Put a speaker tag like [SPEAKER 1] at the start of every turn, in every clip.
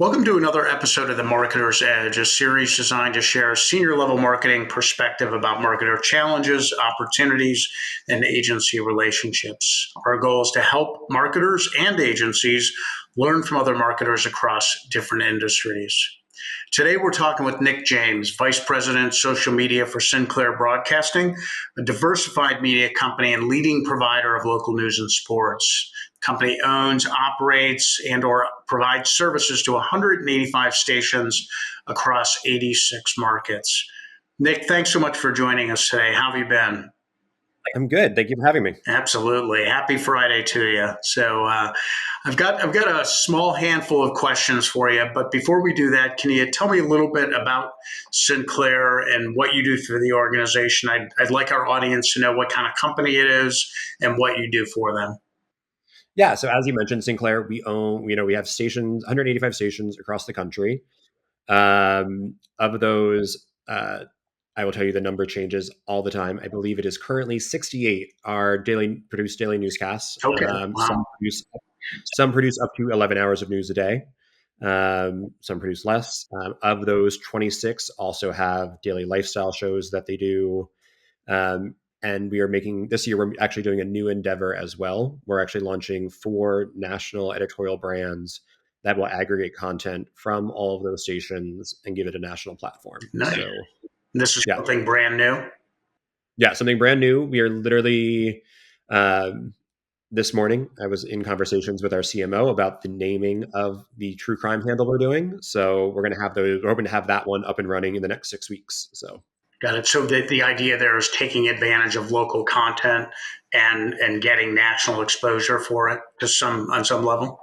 [SPEAKER 1] Welcome to another episode of The Marketer's Edge, a series designed to share senior level marketing perspective about marketer challenges, opportunities, and agency relationships. Our goal is to help marketers and agencies learn from other marketers across different industries. Today, we're talking with Nick James, Vice President, Social Media for Sinclair Broadcasting, a diversified media company and leading provider of local news and sports. The company owns, operates, and/or provides services to 185 stations across 86 markets. Nick, thanks so much for joining us today. How have you been?
[SPEAKER 2] I'm good. Thank you for having me.
[SPEAKER 1] Absolutely. Happy Friday to you. So I've got a small handful of questions for you, but before we do that, can you tell me a little bit about Sinclair and what you do for the organization? I'd like our audience to know what kind of company it is and what you do for them.
[SPEAKER 2] Yeah. So as you mentioned, Sinclair, we own, we have stations, 185 stations across the country. Of those, I will tell you the number changes all the time. I believe it is currently 68 are produced daily newscasts.
[SPEAKER 1] Okay.
[SPEAKER 2] Some
[SPEAKER 1] Wow.
[SPEAKER 2] produce up to 11 hours of news a day. Some produce less. Of those, 26 also have daily lifestyle shows that they do. And this year, we're actually doing a new endeavor as well. We're actually launching 4 national editorial brands that will aggregate content from all of those stations and give it a national platform.
[SPEAKER 1] Nice.
[SPEAKER 2] So,
[SPEAKER 1] This is
[SPEAKER 2] yeah,
[SPEAKER 1] something brand new.
[SPEAKER 2] yeah, something brand new. We are literally, this morning, I was in conversations with our CMO about the naming of the true crime handle we're doing. So we're going to have we're hoping to have that one up and running in the next 6 weeks. So.
[SPEAKER 1] Got it. So the idea there is taking advantage of local content and getting national exposure for it on some level.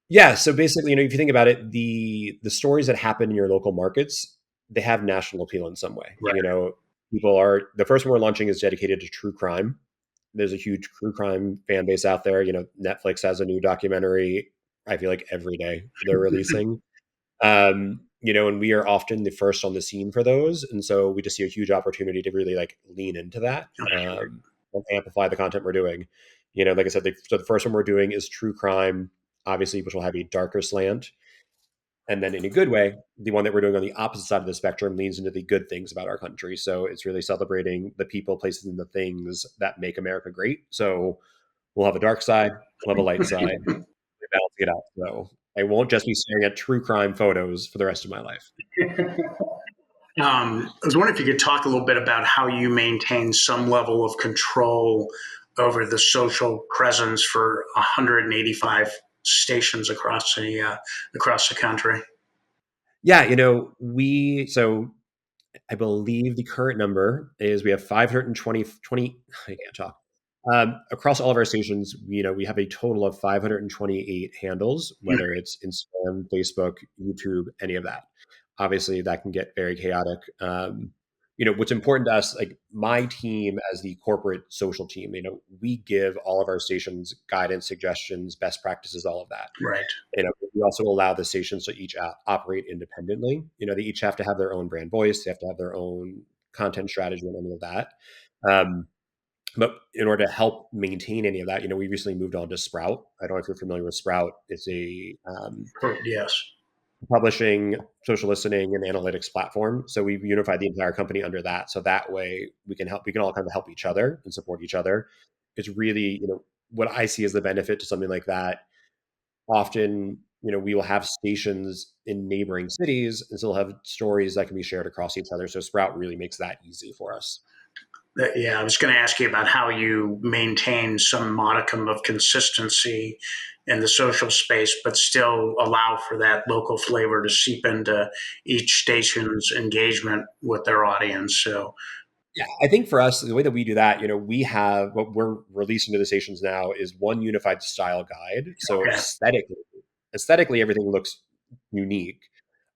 [SPEAKER 2] Yeah. So basically, if you think about it, the stories that happen in your local markets, they have national appeal in some way.
[SPEAKER 1] Right.
[SPEAKER 2] The first one we're launching is dedicated to true crime. There's a huge true crime fan base out there. Netflix has a new documentary, I feel like every day they're releasing. And we are often the first on the scene for those. And so we just see a huge opportunity to really lean into that, and amplify the content we're doing. Like I said, so the first one we're doing is true crime, obviously, which will have a darker slant. And then in a good way, the one that we're doing on the opposite side of the spectrum leans into the good things about our country. So it's really celebrating the people, places, and the things that make America great. So we'll have a dark side, we'll have a light side, balancing it out. So I won't just be staring at true crime photos for the rest of my life.
[SPEAKER 1] I was wondering if you could talk a little bit about how you maintain some level of control over the social presence for 185 stations across the country.
[SPEAKER 2] Yeah, so I believe the current number is we have 520, I can't talk. Across all of our stations, we have a total of 528 handles, whether it's Instagram, Facebook, YouTube, any of that. Obviously, that can get very chaotic. What's important to us, like my team as the corporate social team, we give all of our stations guidance, suggestions, best practices, all of that.
[SPEAKER 1] Right.
[SPEAKER 2] We also allow the stations to each operate independently. They each have to have their own brand voice. They have to have their own content strategy and any of that. But in order to help maintain any of that, we recently moved on to Sprout. I don't know if you're familiar with Sprout. It's a
[SPEAKER 1] Yes.
[SPEAKER 2] publishing, social listening, and analytics platform. So we've unified the entire company under that. So that way we can all kind of help each other and support each other. It's really, what I see as the benefit to something like that. Often, we will have stations in neighboring cities and still have stories that can be shared across each other. So Sprout really makes that easy for us.
[SPEAKER 1] Yeah, I was going to ask you about how you maintain some modicum of consistency in the social space, but still allow for that local flavor to seep into each station's engagement with their audience. So,
[SPEAKER 2] Yeah, I think for us, the way that we do that, we have what we're releasing to the stations now is one unified style guide. So
[SPEAKER 1] okay.
[SPEAKER 2] aesthetically, everything looks unique.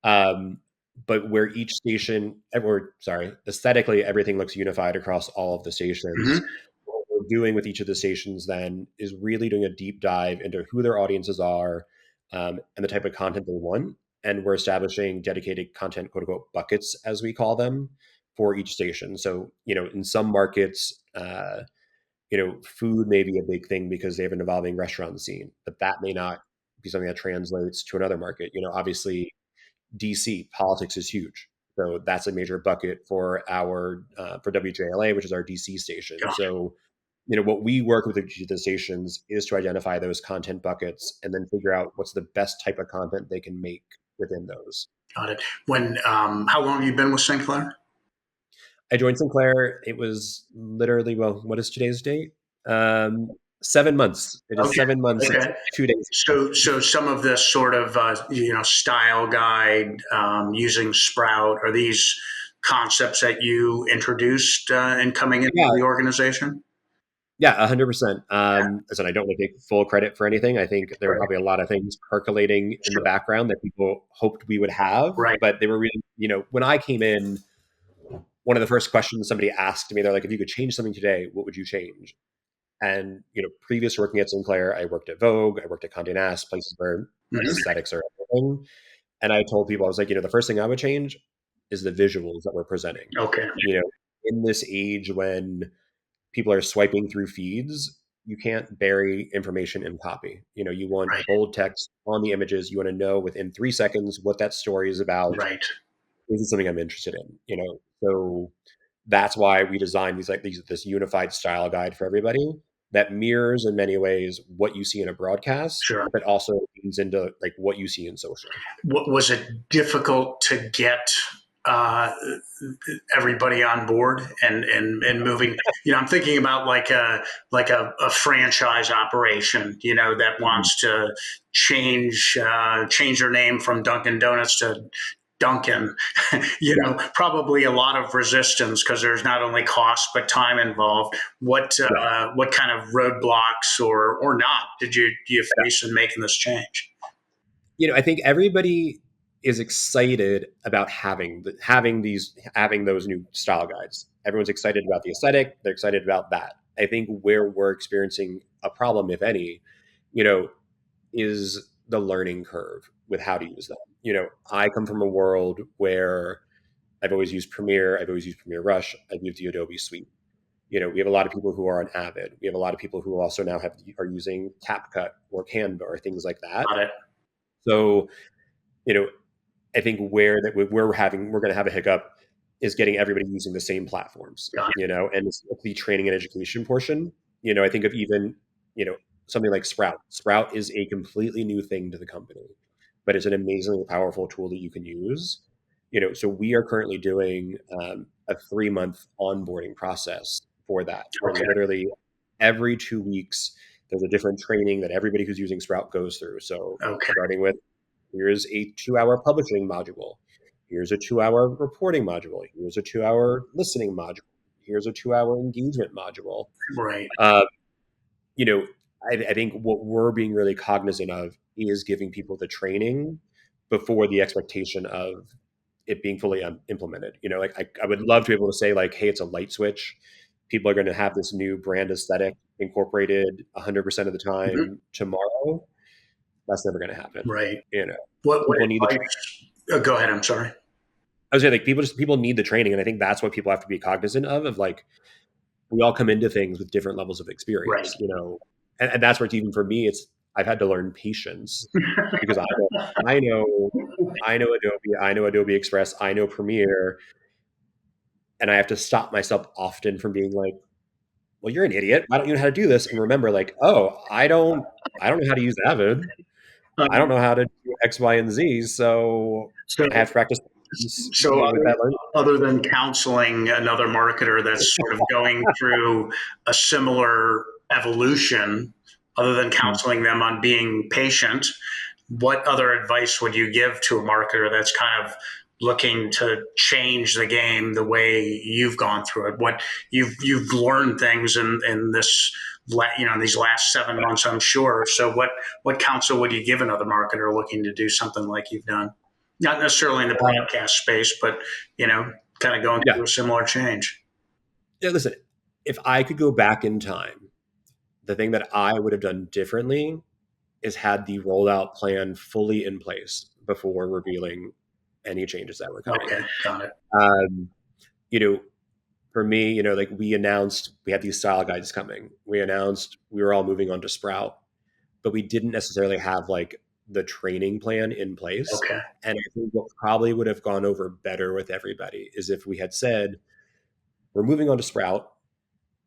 [SPEAKER 2] Um, but where each station, or sorry, aesthetically, everything looks unified across all of the stations.
[SPEAKER 1] Mm-hmm.
[SPEAKER 2] What we're doing with each of the stations then is really doing a deep dive into who their audiences are, and the type of content they want. And we're establishing dedicated content, quote unquote, buckets, as we call them, for each station. So, in some markets, food may be a big thing because they have an evolving restaurant scene, but that may not be something that translates to another market. Obviously DC politics is huge. So that's a major bucket for our for WJLA, which is our DC station.
[SPEAKER 1] Got
[SPEAKER 2] So what we work with the stations is to identify those content buckets and then figure out what's the best type of content they can make within those.
[SPEAKER 1] got it. How long have you been with Sinclair?
[SPEAKER 2] I joined Sinclair. It was literally, well, what is today's date? 7 months. It is
[SPEAKER 1] Okay.
[SPEAKER 2] 7 months and
[SPEAKER 1] Okay.
[SPEAKER 2] 2 days.
[SPEAKER 1] So some of this sort of style guide using Sprout, are these concepts that you introduced in coming into
[SPEAKER 2] Yeah,
[SPEAKER 1] the organization?
[SPEAKER 2] yeah, 100%. Listen, I don't want to take full credit for anything. I think there were
[SPEAKER 1] Right.
[SPEAKER 2] probably a lot of things percolating in the
[SPEAKER 1] Sure.
[SPEAKER 2] background that people hoped we would have,
[SPEAKER 1] Right.
[SPEAKER 2] but they were really, when I came in, one of the first questions somebody asked me, they're like, if you could change something today, what would you change? And, previous working at Sinclair, I worked at Vogue, I worked at Condé Nast, places where
[SPEAKER 1] Mhm.
[SPEAKER 2] aesthetics are everything. And I told people, I was like, the first thing I would change is the visuals that we're presenting.
[SPEAKER 1] Okay.
[SPEAKER 2] In this age when people are swiping through feeds, you can't bury information in copy. You want
[SPEAKER 1] Right.
[SPEAKER 2] bold text on the images. You want to know within 3 seconds what that story is about.
[SPEAKER 1] Right.
[SPEAKER 2] Is it something I'm interested in? So that's why we designed this unified style guide for everybody that mirrors in many ways what you see in a broadcast,
[SPEAKER 1] Sure.
[SPEAKER 2] but also leans into like what you see in social.
[SPEAKER 1] Was it difficult to get uh, everybody on board and moving? I'm thinking about like a franchise operation. That wants to change their name from Dunkin' Donuts to Duncan.
[SPEAKER 2] Yeah,
[SPEAKER 1] Probably a lot of resistance because there's not only cost but time involved. What
[SPEAKER 2] yeah.
[SPEAKER 1] what kind of roadblocks or not do you face in making this change?
[SPEAKER 2] I think everybody is excited about having those new style guides. Everyone's excited about the aesthetic. They're excited about that. I think where we're experiencing a problem, if any, you know, is the learning curve with how to use them. I come from a world where I've always used Premiere, I've always used Premiere Rush, I've used the Adobe Suite. We have a lot of people who are on Avid. We have a lot of people who also now are using CapCut or Canva or things like that.
[SPEAKER 1] Got it.
[SPEAKER 2] So, you know, I think where that we're going to have a hiccup is getting everybody using the same platforms,
[SPEAKER 1] Got
[SPEAKER 2] and it's the training and education portion. I think of even, you know, something like Sprout. Sprout is a completely new thing to the company, but it's an amazingly powerful tool that you can use. So we are currently doing a 3-month onboarding process for that, where
[SPEAKER 1] Okay.
[SPEAKER 2] literally every 2 weeks there's a different training that everybody who's using Sprout goes through. So
[SPEAKER 1] Okay.
[SPEAKER 2] starting with, here's a 2-hour publishing module. Here's a 2-hour reporting module. Here's a 2-hour listening module. Here's a 2-hour engagement module.
[SPEAKER 1] Right.
[SPEAKER 2] Uh, you know, I think what we're being really cognizant of is giving people the training before the expectation of it being fully implemented. Like I would love to be able to say like, hey, it's a light switch. People are going to have this new brand aesthetic incorporated 100% of the
[SPEAKER 1] Mhm.
[SPEAKER 2] time tomorrow. That's never going to happen.
[SPEAKER 1] Right.
[SPEAKER 2] You know,
[SPEAKER 1] What
[SPEAKER 2] people need the
[SPEAKER 1] advice? Go ahead. I'm sorry.
[SPEAKER 2] I was saying like people need the training, and I think that's what people have to be cognizant of like we all come into things with different levels of
[SPEAKER 1] Right.
[SPEAKER 2] experience, and that's where it's even for me, it's I've had to learn patience because I know I know Adobe, I know Adobe Express, I know Premiere, and I have to stop myself often from being like, well, you're an idiot. Why don't you know how to do this? And remember, like, oh, I don't know how to use Avid. I don't
[SPEAKER 1] Um,
[SPEAKER 2] know how to do X, Y, and Z. So
[SPEAKER 1] so,
[SPEAKER 2] I have to practice
[SPEAKER 1] so
[SPEAKER 2] with that learning.
[SPEAKER 1] other than counseling another marketer that's sort of going through a similar evolution, other than counseling them on being patient, what other advice would you give to a marketer that's kind of looking to change the game the way you've gone through it? What you've learned things in this in these last 7 months, I'm sure. So what counsel would you give another marketer looking to do something like you've done? Not necessarily in the broadcast space, but you know, kind of going
[SPEAKER 2] Yeah.
[SPEAKER 1] through a similar change.
[SPEAKER 2] Yeah, listen, if I could go back in time, the thing that I would have done differently is had the rollout plan fully in place before revealing any changes that were coming.
[SPEAKER 1] Okay, got it.
[SPEAKER 2] Um, you know, for me, like we announced we had these style guides coming. We announced we were all moving on to Sprout, but we didn't necessarily have like the training plan in place.
[SPEAKER 1] Okay.
[SPEAKER 2] And I think what probably would have gone over better with everybody is if we had said, we're moving on to Sprout,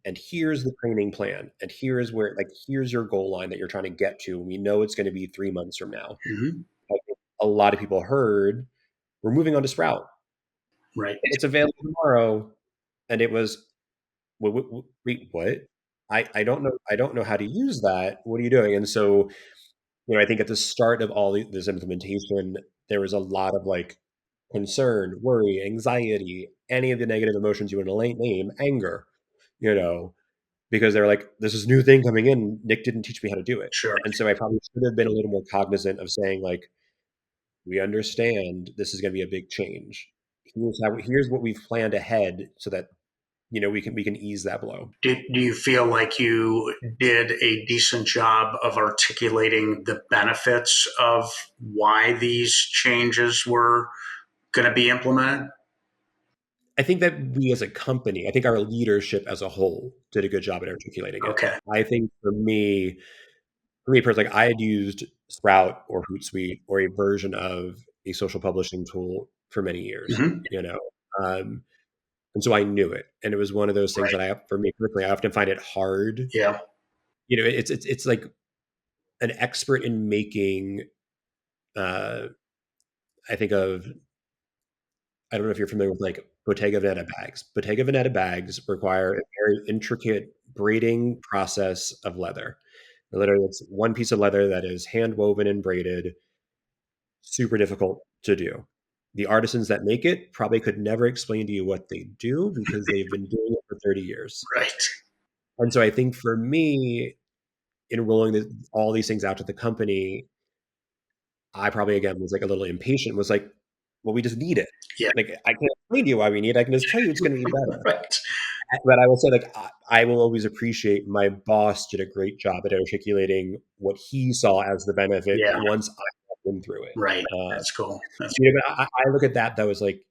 [SPEAKER 2] and here's the training plan, and here's where, like, here's your goal line that you're trying to get to. We know it's going to be 3 months from now.
[SPEAKER 1] Hmm.
[SPEAKER 2] I think a lot of people heard, we're moving on to Sprout.
[SPEAKER 1] Right.
[SPEAKER 2] It's available tomorrow. And it was, wait, what? I don't know. I don't know how to use that. What are you doing? And so, I think at the start of all this implementation, there was a lot of like concern, worry, anxiety, any of the negative emotions you want to name, anger, you know, because they're like, this is a new thing coming in. Nick didn't teach me how to do it.
[SPEAKER 1] Sure.
[SPEAKER 2] And so I probably should have been a little more cognizant of saying, like, we understand this is going to be a big change. Here's what we've planned ahead so that, we can ease that blow.
[SPEAKER 1] Do you feel like you did a decent job of articulating the benefits of why these changes were going to be implemented?
[SPEAKER 2] I think that we as a company, I think our leadership as a whole did a good job at articulating it.
[SPEAKER 1] Okay.
[SPEAKER 2] I think for me personally, like, I had used Sprout or Hootsuite or a version of a social publishing tool for many years,
[SPEAKER 1] Hmm.
[SPEAKER 2] um, and so I knew it. And it was one of those things
[SPEAKER 1] Right.
[SPEAKER 2] that for me personally, I often find it hard.
[SPEAKER 1] Yeah.
[SPEAKER 2] It's like an expert in making. Uh, I think of I don't know if you're familiar with like Bottega Veneta bags. Bottega Veneta bags require a very intricate braiding process of leather. Literally, it's one piece of leather that is hand woven and braided, super difficult to do. The artisans that make it probably could never explain to you what they do because they've been doing it for 30 years.
[SPEAKER 1] Right.
[SPEAKER 2] And so I think for me, in rolling all these things out to the company, I probably again was like a little impatient, was like, well, we just need it.
[SPEAKER 1] Yeah.
[SPEAKER 2] Like, I can't explain to you why we need it. I can just tell you it's going to be better.
[SPEAKER 1] Right.
[SPEAKER 2] But I will say, like, I will always appreciate my boss did a great job at articulating what he saw as the benefit
[SPEAKER 1] Yeah.
[SPEAKER 2] once I been through it.
[SPEAKER 1] Right. That's cool. That's
[SPEAKER 2] I look at that as like,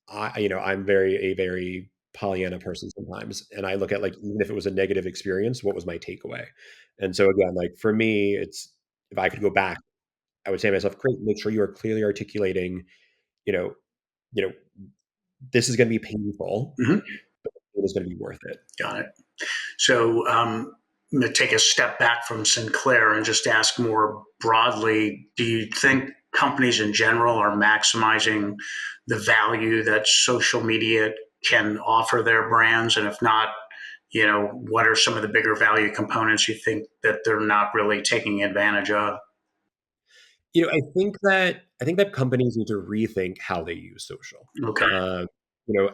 [SPEAKER 2] I'm a very Pollyanna person sometimes, and I look at, like, even if it was a negative experience, what was my takeaway? And so again, like, for me, it's, if I could go back, I would say to myself, great, make sure you are clearly articulating, you know, you know, this is going to be painful,
[SPEAKER 1] mhm.
[SPEAKER 2] but it is going to be worth it.
[SPEAKER 1] Got it. So I'm going to take a step back from Sinclair and just ask more broadly, do you think companies in general are maximizing the value that social media can offer their brands? And if not, what are some of the bigger value components you think that they're not really taking advantage of?
[SPEAKER 2] I think that companies need to rethink how they use social.
[SPEAKER 1] Okay.
[SPEAKER 2] Uh, you know,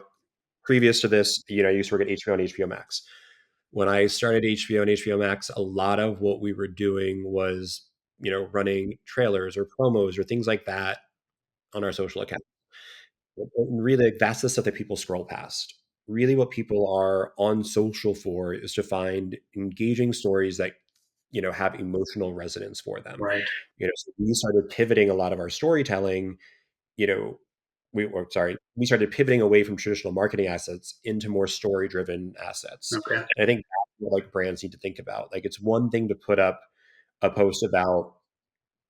[SPEAKER 2] Previous to this, I used to work at HBO and HBO Max. When I started HBO and HBO Max, a lot of what we were doing was, running trailers or promos or things like that on our social account. And really, that's the stuff that people scroll past. Really, what people are on social for is to find engaging stories that, have emotional resonance for them.
[SPEAKER 1] Right.
[SPEAKER 2] So we started pivoting a lot of our storytelling. You know, we started pivoting away from traditional marketing assets into more story-driven assets.
[SPEAKER 1] Okay.
[SPEAKER 2] And I think that's what, like, brands need to think about. Like, it's one thing to put up a post about,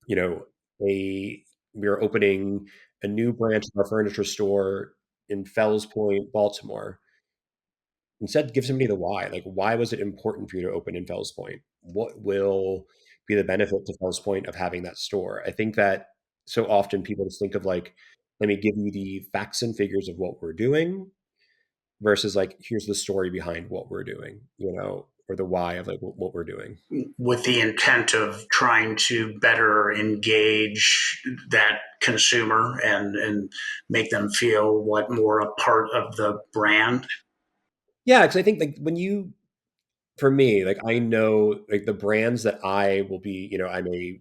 [SPEAKER 2] you know, a we're opening a new branch of our furniture store in Fells Point, Baltimore. Instead, give somebody the why. Like, why was it important for you to open in Fells Point? What will be the benefit to Fells Point of having that store? I think that so often people just think of, like, let me give you the facts and figures of what we're doing versus, like, here's the story behind what we're doing, or the why of, like, what we're doing.
[SPEAKER 1] With the intent of trying to better engage that consumer and make them feel what more a part of the brand.
[SPEAKER 2] Yeah, because I think, like, for me, like, I know, like, the brands that I will be, I'm a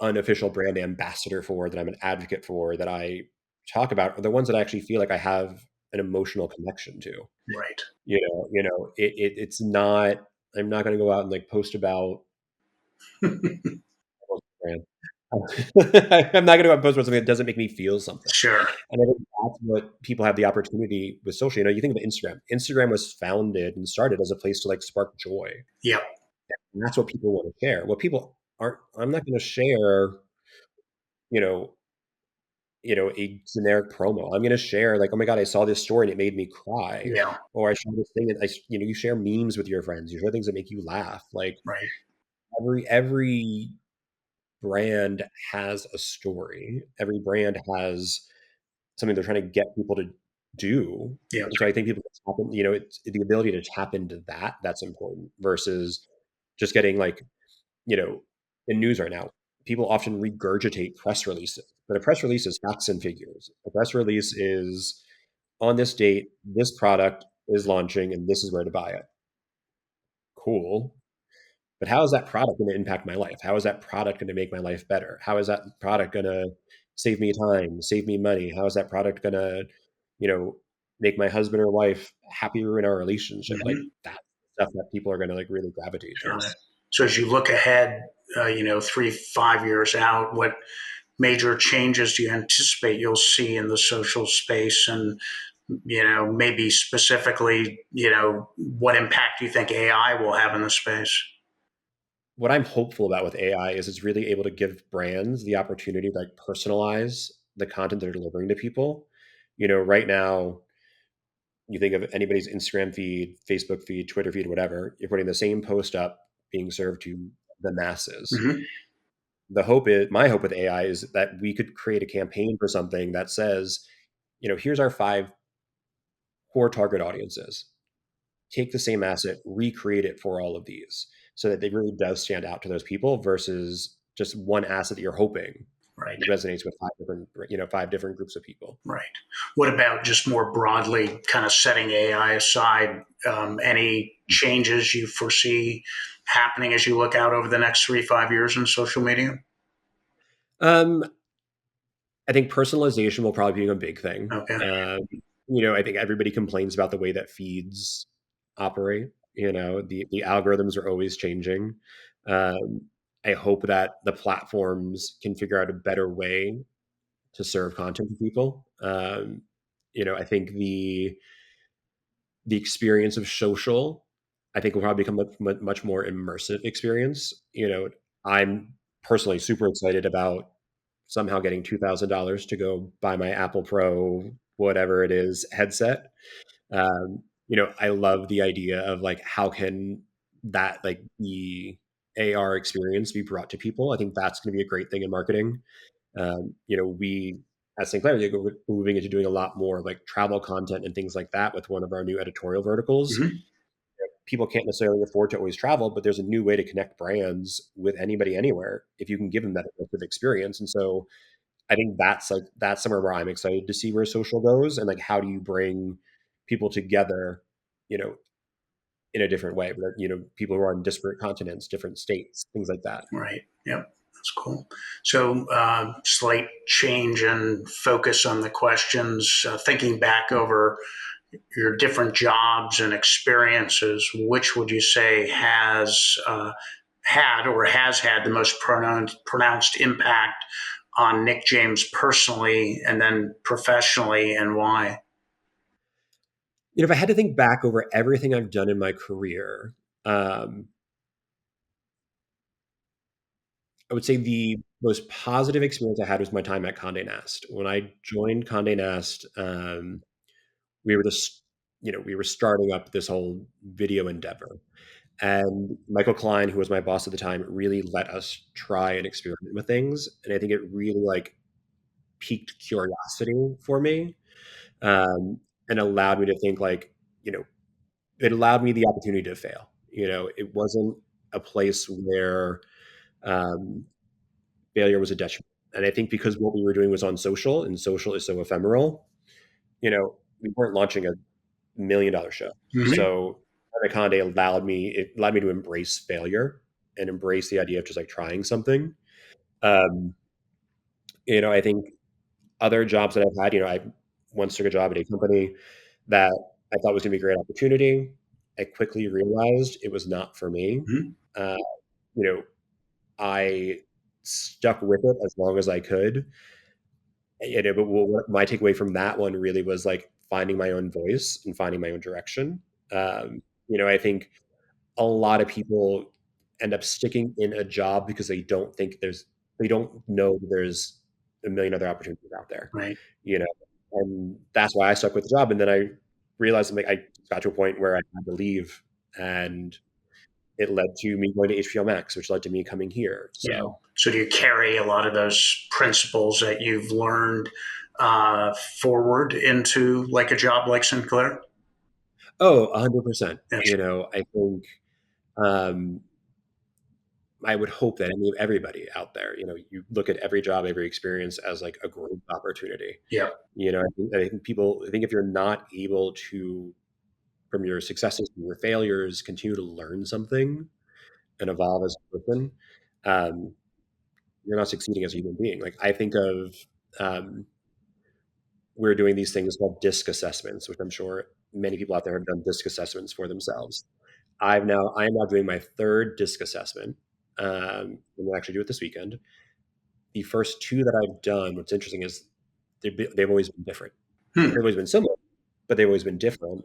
[SPEAKER 2] unofficial brand ambassador for, that I'm an advocate for, that I talk about, are the ones that I actually feel like I have an emotional connection to.
[SPEAKER 1] Right.
[SPEAKER 2] It's not. I'm not going to go out and, like, post about brand. I'm not going to go out and post about something that doesn't make me feel something.
[SPEAKER 1] Sure.
[SPEAKER 2] And I think that's what people have the opportunity with social. You think about Instagram. Instagram was founded and started as a place to, like, spark joy.
[SPEAKER 1] Yep.
[SPEAKER 2] And that's what people want to share. What people aren't I'm not going to share, you know, a generic promo. I'm going to share like, oh my god, I saw this story and it made me cry,
[SPEAKER 1] Yeah,
[SPEAKER 2] or I saw this thing and you share memes with your friends. You share things that make you laugh. Like
[SPEAKER 1] right.
[SPEAKER 2] every brand has a story. Every brand has something they're trying to get people to do.
[SPEAKER 1] Yeah.
[SPEAKER 2] And so I think people tap in, it's the ability to tap into that's important versus just getting like, you know, in news right now, people often regurgitate press releases, but a press release is facts and figures. A press release is on this date, this product is launching and this is where to buy it. Cool. But how is that product going to impact my life? How is that product going to make my life better? How is that product going to save me time, save me money? How is that product going to, you know, make my husband or wife happier in our relationship? Like
[SPEAKER 1] Hmm.
[SPEAKER 2] that stuff that people are going to like really gravitate
[SPEAKER 1] Got
[SPEAKER 2] towards.
[SPEAKER 1] it. So as you look ahead, 3, 5 years out, what major changes do you anticipate you'll see in the social space, and maybe specifically, what impact do you think AI will have in the space?
[SPEAKER 2] What I'm hopeful about with AI is it's really able to give brands the opportunity to like personalize the content they're delivering to people. Right now, you think of anybody's Instagram feed, Facebook feed, Twitter feed, whatever, you're putting the same post up being served to the masses.
[SPEAKER 1] Hmm.
[SPEAKER 2] My hope with AI is that we could create a campaign for something that says, here's our 5 core target audiences. Take the same asset, recreate it for all of these so that they really does stand out to those people versus just one asset that you're hoping
[SPEAKER 1] Right.
[SPEAKER 2] resonates with 5 different groups of people.
[SPEAKER 1] Right. What about just more broadly, kind of setting AI aside? Any changes you foresee happening as you look out over the next 3, 5 years in social media?
[SPEAKER 2] Um, I think personalization will probably be a big thing.
[SPEAKER 1] Okay.
[SPEAKER 2] I think everybody complains about the way that feeds operate. The algorithms are always changing. Um, I hope that the platforms can figure out a better way to serve content to people. I think the experience of social, I think will probably become a much more immersive experience. I'm personally super excited about somehow getting $2,000 to go buy my Apple Pro, whatever it is, headset. I love the idea of like how can that like the AR experience be brought to people. I think that's going to be a great thing in marketing. We at Sinclair we're moving into doing a lot more like travel content and things like that with one of our new editorial verticals.
[SPEAKER 1] Hmm.
[SPEAKER 2] People can't necessarily afford to always travel, but there's a new way to connect brands with anybody anywhere if you can give them that immersive experience. And so I think that's somewhere where I'm excited to see where social goes and like how do you bring people together, you know, in a different way, where, people who are on disparate continents, different states, things like that.
[SPEAKER 1] Right. Yep. That's cool. So, slight change in focus on the questions. Thinking back over your different jobs and experiences, which would you say has had or has had the most pronounced impact on Nick James personally and then professionally, and why?
[SPEAKER 2] If I had to think back over everything I've done in my career, um, I would say the most positive experience I had was my time at Condé Nast. When I joined Condé Nast, we were just, we were starting up this whole video endeavor. And Michael Klein, who was my boss at the time, really let us try and experiment with things. And I think it really like piqued curiosity for me, and allowed me to think like, it allowed me the opportunity to fail. It wasn't a place where um, failure was a detriment. And I think because what we were doing was on social, and social is so ephemeral, we weren't launching $1 million show.
[SPEAKER 1] Mm-hmm.
[SPEAKER 2] So Conde allowed me to embrace failure and embrace the idea of just like trying something. Um, I think other jobs that I've had, I once took a job at a company that I thought was going to be a great opportunity. I quickly realized it was not for me.
[SPEAKER 1] Mm-hmm.
[SPEAKER 2] Uh, you know, I stuck with it as long as I could. But what my takeaway from that one really was like finding my own voice and finding my own direction. I think a lot of people end up sticking in a job because they don't know there's a million other opportunities out there,
[SPEAKER 1] Right.
[SPEAKER 2] you know. And that's why I stuck with the job. And then I realized I'm like I got to a point where I had to leave, and it led to me going to HBO Max, which led to me coming here.
[SPEAKER 1] Yeah.
[SPEAKER 2] So,
[SPEAKER 1] So do you carry a lot of those principles that you've learned forward into like a job like Sinclair?
[SPEAKER 2] oh, 100%.
[SPEAKER 1] Yes.
[SPEAKER 2] You know, I think um, I would hope that everybody out there, you know, you look at every job, every experience as like a growth opportunity.
[SPEAKER 1] Yeah.
[SPEAKER 2] You know, I think if you're not able to, from your successes and your failures, continue to learn something and evolve as a person, um, you're not succeeding as a human being. Like I think of, um, we're doing these things called disc assessments, which I'm sure many people out there have done disc assessments for themselves. I am now doing my third disc assessment. And we'll actually do it this weekend. The first two that I've done, what's interesting is they've always been different.
[SPEAKER 1] Hmm.
[SPEAKER 2] They've always been similar, but they've always been different.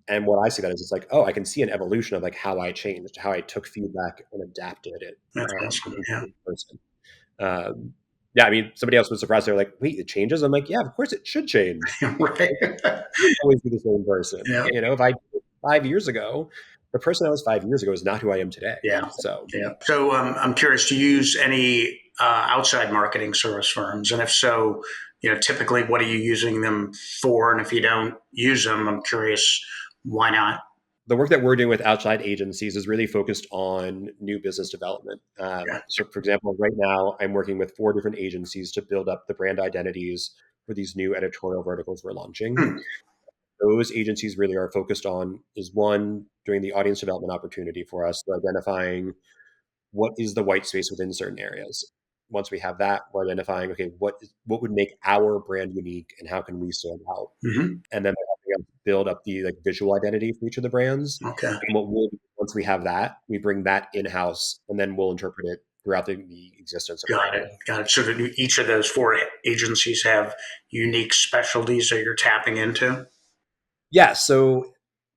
[SPEAKER 2] And what I see that is, it's like, oh, I can see an evolution of like how I changed, how I took feedback and adapted it
[SPEAKER 1] That's awesome.
[SPEAKER 2] into
[SPEAKER 1] Yeah.
[SPEAKER 2] this person. Um, yeah, I mean, somebody else was surprised. They're like, "Wait, it changes?" I'm like, "Yeah, of course it should change.
[SPEAKER 1] Right.
[SPEAKER 2] You won't always be the same person."
[SPEAKER 1] Yeah.
[SPEAKER 2] You know, if I did it 5 years ago, the person I was 5 years ago is not who I am today.
[SPEAKER 1] Yeah.
[SPEAKER 2] So,
[SPEAKER 1] Yeah. So I'm curious, do you use any outside marketing service firms? And if so, typically what are you using them for? And if you don't use them, I'm curious, why not?
[SPEAKER 2] the work that we're doing with outside agencies is really focused on new business development.
[SPEAKER 1] Yeah.
[SPEAKER 2] So, for example, right now I'm working with 4 different agencies to build up the brand identities for these new editorial verticals we're launching.
[SPEAKER 1] Hmm.
[SPEAKER 2] Those agencies really are focused on is one, doing the audience development opportunity for us, so identifying what is the white space within certain areas. Once we have that, we're identifying, okay, what would make our brand unique and how can we stand out?
[SPEAKER 1] Hmm.
[SPEAKER 2] And then they're helping us build up the like visual identity for each of the brands.
[SPEAKER 1] Okay.
[SPEAKER 2] And what we'll do once we have that, we bring that in house, and then we'll interpret it throughout the existence of the
[SPEAKER 1] Got it.
[SPEAKER 2] brand.
[SPEAKER 1] Got it. So that each of those four agencies have unique specialties that you're tapping into?
[SPEAKER 2] Yeah, so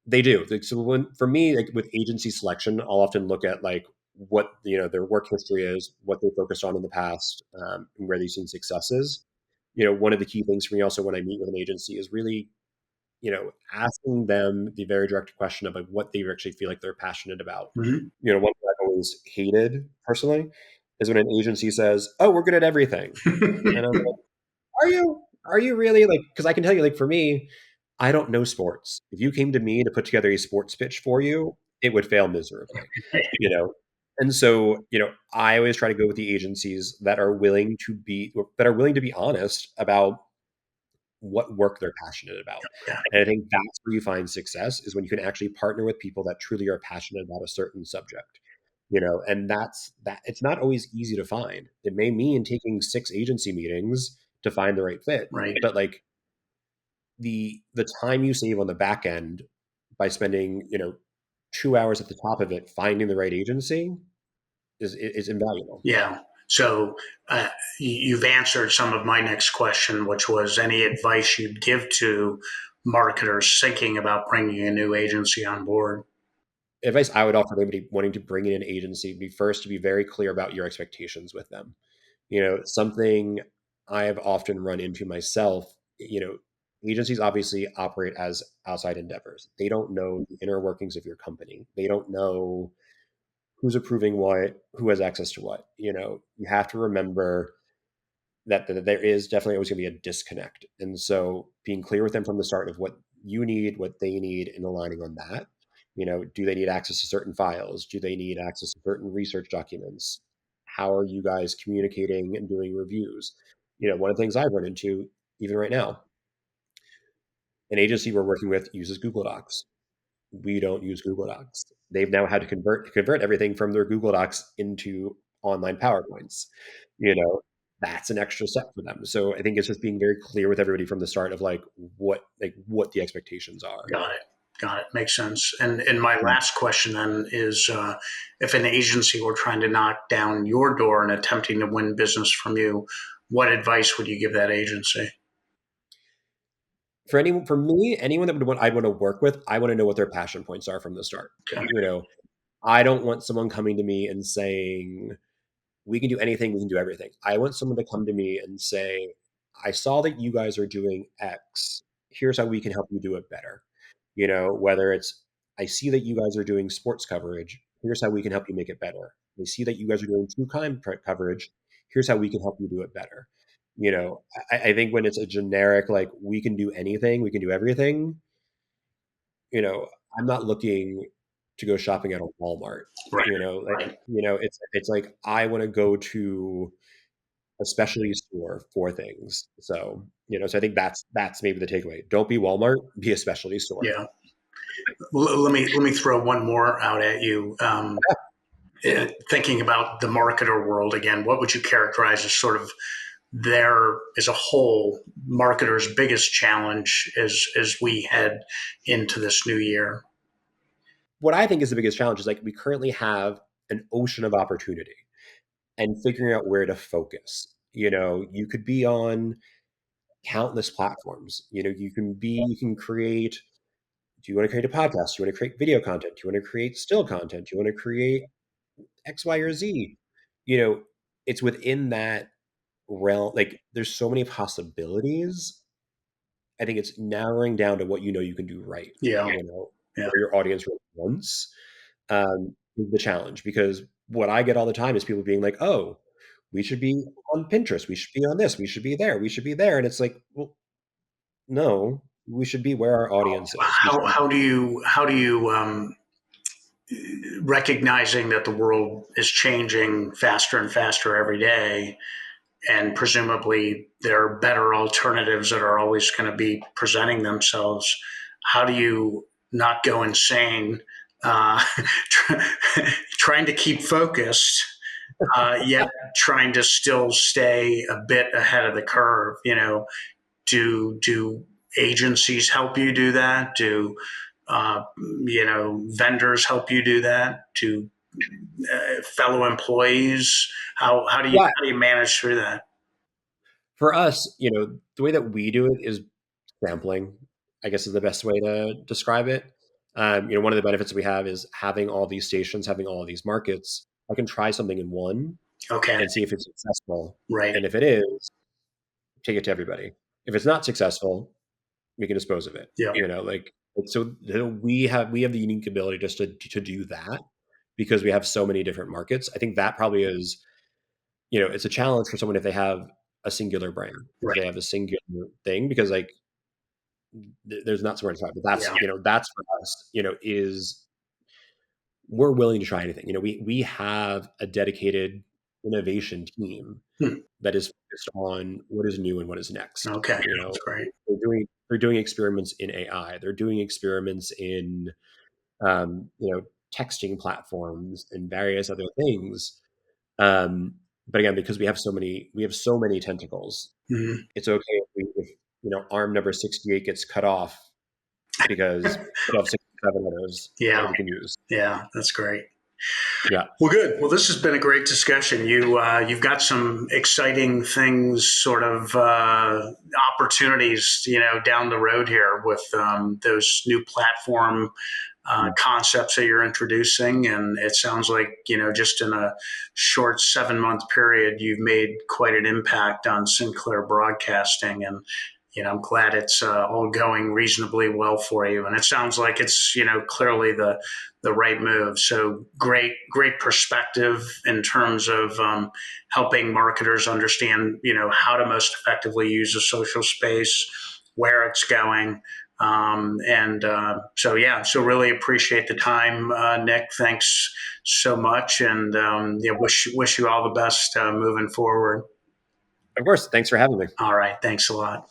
[SPEAKER 2] they do. Like, so for me, like with agency selection, I'll often look at like what their work history is, what they focused on in the past, and where they've seen successes. You know, one of the key things for me also when I meet with an agency is really asking them the very direct question of like what they actually feel like they're passionate about.
[SPEAKER 1] Hmm.
[SPEAKER 2] You know, one thing I've always hated personally is when an agency says, "Oh, we're good at everything," and I'm like, "Are you? Are you really?" Like, because I can tell you, like for me, I don't know sports. If you came to me to put together a sports pitch for you, it would fail miserably. You know. And so, I always try to go with the agencies that are willing to be honest about what work they're passionate about.
[SPEAKER 1] Yeah.
[SPEAKER 2] And I think that's where you find success is when you can actually partner with people that truly are passionate about a certain subject. And that's that it's not always easy to find. It may mean taking 6 agency meetings to find the right fit,
[SPEAKER 1] Right.
[SPEAKER 2] but like the time you save on the back end by spending, 2 hours at the top of it finding the right agency is invaluable.
[SPEAKER 1] Yeah. So uh, you've answered some of my next question, which was any advice you'd give to marketers thinking about bringing a new agency on board?
[SPEAKER 2] Advice I would offer anybody wanting to bring in an agency would be first to be very clear about your expectations with them. Something I have often run into myself, agencies obviously operate as outside endeavors. They don't know the inner workings of your company. They don't know who's approving what, who has access to what. You have to remember that there is definitely always going to be a disconnect. And so being clear with them from the start of what you need, what they need, and aligning on that. Do they need access to certain files? Do they need access to certain research documents? How are you guys communicating and doing reviews? One of the things I've run into, even right now, an agency we're working with uses Google Docs. We don't use Google Docs. They've now had to convert everything from their Google Docs into online PowerPoints. You know, that's an extra step for them. So I think it's just being very clear with everybody from the start of what the expectations are.
[SPEAKER 1] Got it. Got it. Makes sense. And my
[SPEAKER 2] Mm.
[SPEAKER 1] last question then is if an agency were trying to knock down your door and attempting to win business from you, what advice would you give that agency?
[SPEAKER 2] For me, anyone that I'd want to work with, I want to know what their passion points are from the start.
[SPEAKER 1] Okay.
[SPEAKER 2] You know, I don't want someone coming to me and saying, we can do anything, we can do everything. I want someone to come to me and say, I saw that you guys are doing X. Here's how we can help you do it better. Whether it's, I see that you guys are doing sports coverage. Here's how we can help you make it better. I see that you guys are doing true crime coverage. Here's how we can help you do it better. I think when it's a generic, like, we can do anything, we can do everything, I'm not looking to go shopping at a Walmart.
[SPEAKER 1] Right.
[SPEAKER 2] Like,
[SPEAKER 1] Right.
[SPEAKER 2] it's like I want to go to a specialty store for things. So I think that's maybe the takeaway. Don't be Walmart, be a specialty store.
[SPEAKER 1] Yeah. Let me throw one more out at you. Thinking about the marketer world again, what would you characterize as sort of there as a whole marketers' biggest challenge as we head into this new year?
[SPEAKER 2] What I think is the biggest challenge is, like, we currently have an ocean of opportunity and figuring out where to focus. You could be on countless platforms. You can create, do you want to create a podcast? Do you want to create video content? Do you want to create still content? Do you want to create X, Y, or Z? You know, it's within that realm. Like, there's so many possibilities. I think it's narrowing down to what you can do right.
[SPEAKER 1] Yeah. Yeah.
[SPEAKER 2] Where your audience really wants, is the challenge. Because what I get all the time is people being like, "Oh, we should be on Pinterest. We should be on this. We should be there. We should be there." And it's like, well, no, we should be where our audience is. We should
[SPEAKER 1] How do you recognizing that the world is changing faster and faster every day, and presumably there are better alternatives that are always going to be presenting themselves. How do you not go insane uh, trying to keep focused, yet trying to still stay a bit ahead of the curve? Do agencies help you do that? Do vendors help you do that? Do fellow employees?
[SPEAKER 2] yeah.
[SPEAKER 1] How do you manage through that?
[SPEAKER 2] For us, the way that we do it is sampling, I guess, is the best way to describe it. One of the benefits we have is having all these stations, having all these markets. I can try something in one
[SPEAKER 1] Okay.
[SPEAKER 2] and see if it's successful.
[SPEAKER 1] Right.
[SPEAKER 2] And if it is, take it to everybody. If it's not successful, we can dispose of it.
[SPEAKER 1] Yeah.
[SPEAKER 2] So we have the unique ability just to do that because we have so many different markets. I think that probably is, it's a challenge for someone if they have a singular brand, if they
[SPEAKER 1] Right.
[SPEAKER 2] have a singular thing, because, like, there's not somewhere to try. But
[SPEAKER 1] Yeah.
[SPEAKER 2] that's for us, is we're willing to try anything. We have a dedicated innovation team
[SPEAKER 1] Hmm.
[SPEAKER 2] that is focused on what is new and what is next.
[SPEAKER 1] Okay. That's great.
[SPEAKER 2] They're doing experiments in AI. They're doing experiments in, um, you know texting platforms and various other things. But again, because we have so many tentacles,
[SPEAKER 1] Mhm.
[SPEAKER 2] it's okay if arm number 68 gets cut off, because we have 67 others that
[SPEAKER 1] Yeah.
[SPEAKER 2] we can use.
[SPEAKER 1] Yeah. That's great.
[SPEAKER 2] Yeah,
[SPEAKER 1] Well, good. Well, this has been a great discussion. You've got some exciting things, sort of opportunities, down the road here with those new platform concepts that you're introducing. And it sounds like, just in a short 7-month period, you've made quite an impact on Sinclair Broadcasting. And, I'm glad it's all going reasonably well for you. And it sounds like it's, clearly the right move. So great perspective in terms of helping marketers understand, how to most effectively use a social space, where it's going. So really appreciate the time, Nick. Thanks so much, and wish you all the best moving forward.
[SPEAKER 2] of course. Thanks for having me.
[SPEAKER 1] All right, thanks a lot.